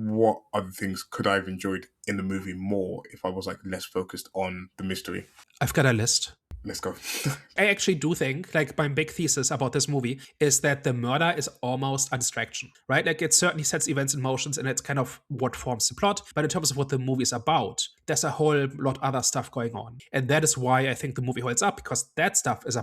what other things could I have enjoyed in the movie more if I was like less focused on the mystery? I've got a list. Let's go. I actually do think, like, my big thesis about this movie is that the murder is almost a distraction, right? Like, it certainly sets events in motions and it's kind of what forms the plot. But in terms of what the movie is about, there's a whole lot other stuff going on. And that is why I think the movie holds up, because that stuff is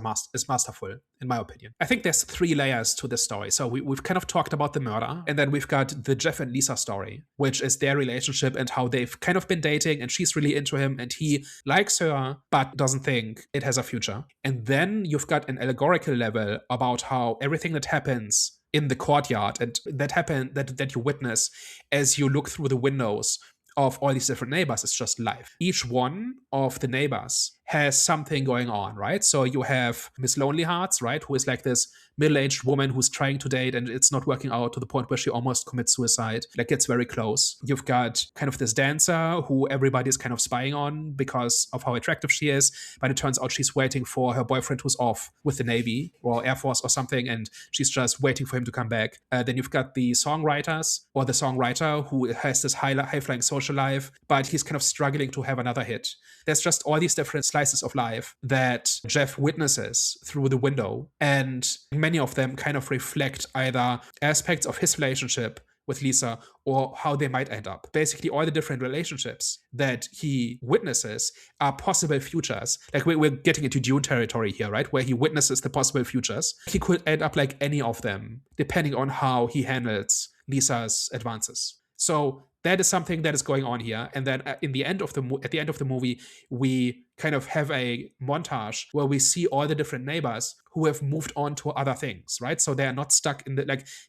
masterful, in my opinion. I think there's three layers to this story. So we've kind of talked about the murder, and then we've got the Jeff and Lisa story, which is their relationship and how they've kind of been dating, and she's really into him, and he likes her, but doesn't think it has a future. And then you've got an allegorical level about how everything that happens in the courtyard and that you witness as you look through the windows of all these different neighbors is just life. Each one of the neighbors has something going on, right? So you have Miss Lonely Hearts, right, who is like this middle-aged woman who's trying to date and it's not working out, to the point where she almost commits suicide, like gets very close. You've got kind of this dancer who everybody's kind of spying on because of how attractive she is, but it turns out she's waiting for her boyfriend who's off with the Navy or Air Force or something, and she's just waiting for him to come back. Then you've got the songwriters, or the songwriter who has this high-flying social life, but he's kind of struggling to have another hit. There's just all these different slices of life that Jeff witnesses through the window, and many of them kind of reflect either aspects of his relationship with Lisa or how they might end up. Basically, all the different relationships that he witnesses are possible futures. Like, we're getting into Dune territory here, right? Where he witnesses the possible futures. He could end up like any of them, depending on how he handles Lisa's advances. So that is something that is going on here. And then at the end of the movie, we kind of have a montage where we see all the different neighbors who have moved on to other things, right? So they are not stuck in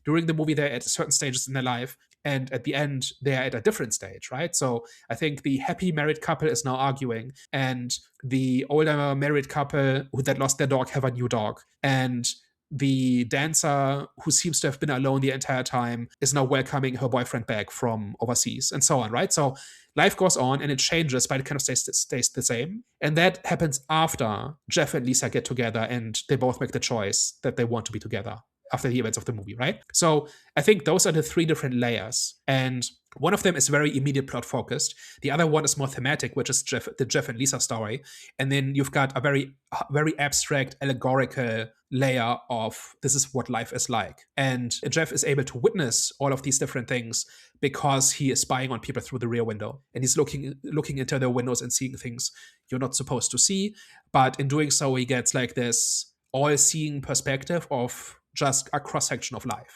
during the movie, they're at certain stages in their life, and at the end, they're at a different stage, right? So I think the happy married couple is now arguing, and the older married couple that lost their dog have a new dog. And the dancer, who seems to have been alone the entire time, is now welcoming her boyfriend back from overseas, and so on, right? So life goes on and it changes, but it kind of stays the same. And that happens after Jeff and Lisa get together and they both make the choice that they want to be together after the events of the movie, right? So I think those are the three different layers. And one of them is very immediate plot focused. The other one is more thematic, which is the Jeff and Lisa story. And then you've got a very, very abstract, allegorical layer of this is what life is like. And Jeff is able to witness all of these different things because he is spying on people through the rear window. And he's looking into their windows and seeing things you're not supposed to see. But in doing so, he gets like this all-seeing perspective of just a cross-section of life.